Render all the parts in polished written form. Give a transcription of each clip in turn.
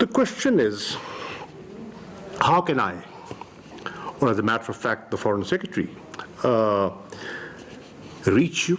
The question is, how can I, or as a matter of fact, the Foreign Secretary, reach you?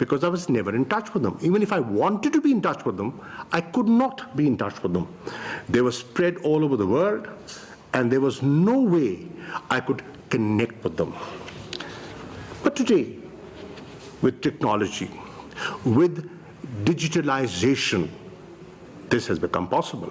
because I was never in touch with them. Even if I wanted to be in touch with them, I could not be in touch with them. They were spread all over the world and there was no way I could connect with them. But today, with technology, with digitalization, this has become possible.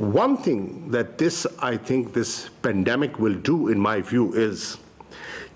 one thing that I think this pandemic will do in my view is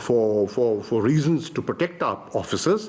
for reasons to protect our officers,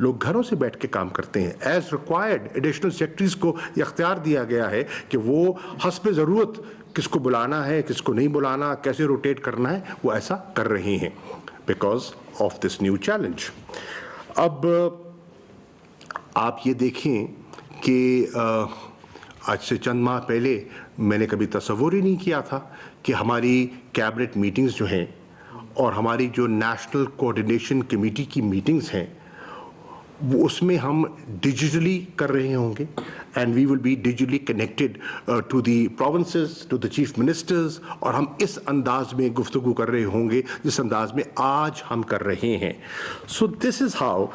لوگ گھروں سے بیٹھ کے کام کرتے ہیں. As required additional secretaries کو یہ اختیار دیا گیا ہے کہ وہ حسب ضرورت کس کو بلانا ہے, کس کو نہیں بلانا, کیسے روٹیٹ کرنا ہے, وہ ایسا کر رہے ہیں because of this new challenge. اب آپ یہ دیکھیں کہ آج سے چند ماہ پہلے میں نے کبھی تصور ہی نہیں کیا تھا کہ ہماری کیبنٹ میٹنگز جو ہیں اور ہماری جو نیشنل کوآرڈینیشن کمیٹی کی میٹنگز ہیں وہ اس میں ہم ڈیجیٹلی کر رہے ہوں گے, and we will be digitally connected to the provinces, to the chief ministers, اور ہم اس انداز میں گفتگو کر رہے ہوں گے جس انداز میں آج ہم کر رہے ہیں. So this is how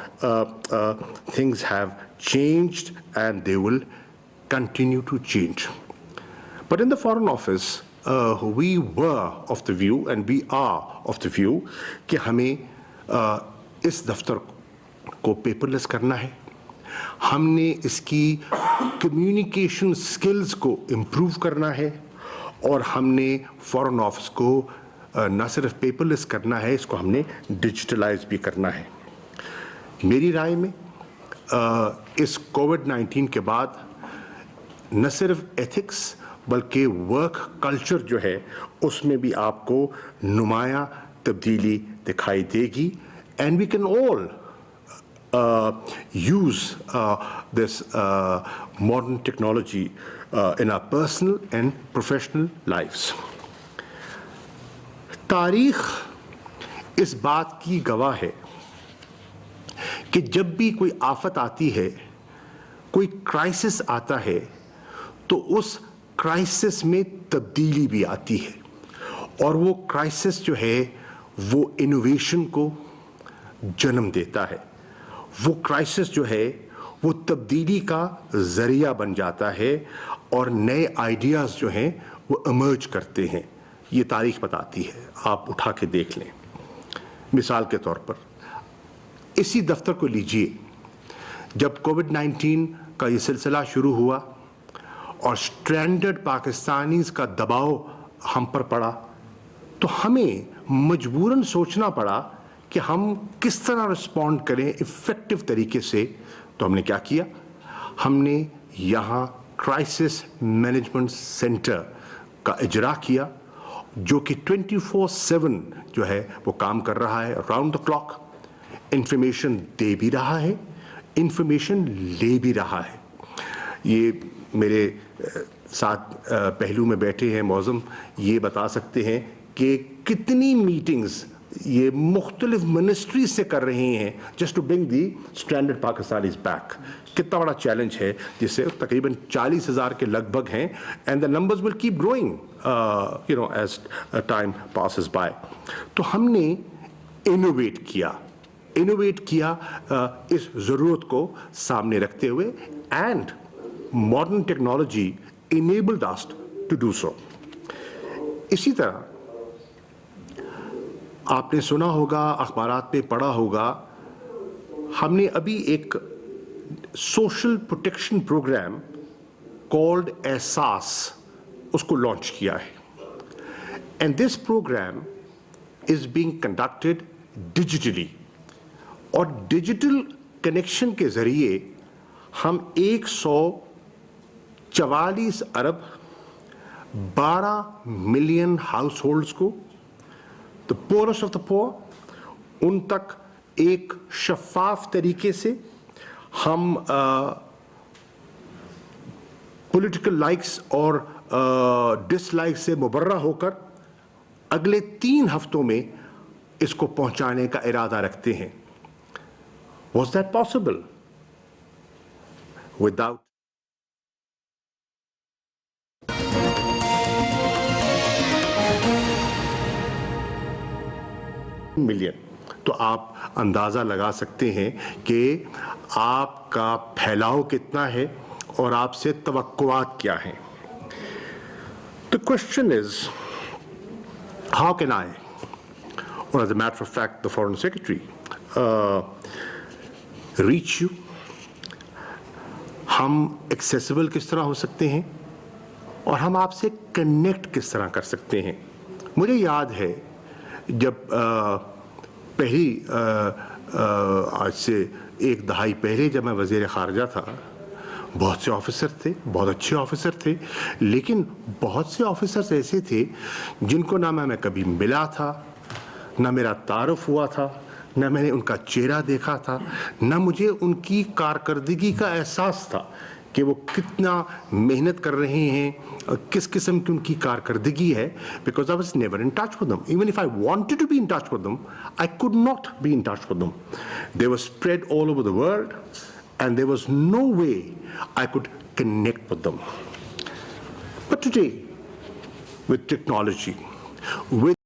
things have changed and they will continue to change. But in the Foreign Office, we were of the view and we are of the view کہ ہمیں اس دفتر کو پیپر لیس کرنا ہے. ہم نے اس کی کمیونیکیشن سکلز کو امپروو کرنا ہے, اور ہم نے فارن آفس کو نہ صرف پیپر لیس کرنا ہے, اس کو ہم نے ڈیجیٹلائز بھی کرنا ہے. میری رائے میں اس کووڈ-19 کے بعد نہ صرف ایتھکس بلکہ ورک کلچر جو ہے اس میں بھی آپ کو نمایاں تبدیلی دکھائی دے گی, and we can all use this modern technology in our personal and professional lifes. تاریخ اس بات کی گواہ ہے کہ جب بھی کوئی آفت آتی ہے, کوئی کرائسس آتا ہے, تو اس کرائسس میں تبدیلی بھی آتی ہے, اور وہ کرائسس جو ہے وہ انوویشن کو جنم دیتا ہے. وہ کرائسس جو ہے وہ تبدیلی کا ذریعہ بن جاتا ہے, اور نئے آئیڈیاز جو ہیں وہ ایمرج کرتے ہیں. یہ تاریخ بتاتی ہے, آپ اٹھا کے دیکھ لیں. مثال کے طور پر اسی دفتر کو لیجئے, جب کووڈ-19 کا یہ سلسلہ شروع ہوا اور اسٹرینڈڈ پاکستانیز کا دباؤ ہم پر پڑا, تو ہمیں مجبوراً سوچنا پڑا کہ ہم کس طرح رسپونڈ کریں افیکٹو طریقے سے. تو ہم نے کیا کیا, ہم نے یہاں کرائسس مینجمنٹ سینٹر کا اجرا کیا, جو کہ 24/7 جو ہے وہ کام کر رہا ہے, راؤنڈ دا کلاک. انفارمیشن دے بھی رہا ہے, انفارمیشن لے بھی رہا ہے. یہ میرے ساتھ پہلو میں بیٹھے ہیں معظم, یہ بتا سکتے ہیں کہ کتنی میٹنگز یہ مختلف منسٹریز سے کر رہے ہیں just to bring the standard Pakistanis back. کتنا بڑا چیلنج ہے, جس سے تقریباً 40,000 کے لگ بھگ ہیں, and the numbers will keep growing as time passes by. تو ہم نے انوویٹ کیا اس ضرورت کو سامنے رکھتے ہوئے, and modern technology enabled us to do so. اسی طرح آپ نے سنا ہوگا, اخبارات میں پڑھا ہوگا, ہم نے ابھی ایک سوشل پروٹیکشن پروگرام کالڈ احساس اس کو لانچ کیا ہے. And this program is being conducted digitally, اور ڈیجیٹل کنیکشن کے ذریعے ہم 144 ارب 12 ملین ہاؤس ہولڈز کو, the poorest of the poor, ان تک ایک شفاف طریقے سے ہم پولیٹیکل لائکس اور ڈس لائکس سے مبرہ ہو کر اگلے 3 ہفتوں میں اس کو پہنچانے کا ارادہ رکھتے ہیں. Was that possible? Without million. تو آپ اندازہ لگا سکتے ہیں کہ آپ کا پھیلاؤ کتنا ہے اور آپ سے توقعات کیا ہیں. The question is, how can I, or as a matter of fact, the Foreign Secretary, reach you? ہم ایکسیسیبل کس طرح ہو سکتے ہیں, اور ہم آپ سے کنیکٹ کس طرح کر سکتے ہیں. مجھے یاد ہے جب پہلی آج سے ایک دہائی پہلے جب میں وزیر خارجہ تھا، بہت سے آفیسر تھے، بہت اچھے آفیسر تھے، لیکن بہت سے آفیسرز ایسے تھے جن کو نہ میں کبھی ملا تھا، نہ میرا تعارف ہوا تھا، نہ میں نے ان کا چہرہ دیکھا تھا، نہ مجھے ان کی کارکردگی کا احساس تھا کہ وہ کتنا محنت کر رہے ہیں، کس قسم کی ان کی کارکردگی ہے. Because I was never in touch with them. Even if I wanted to be in touch with them, I could not be in touch with them. They were spread all over the world, and there was no way I could connect with them. But today, with technology, with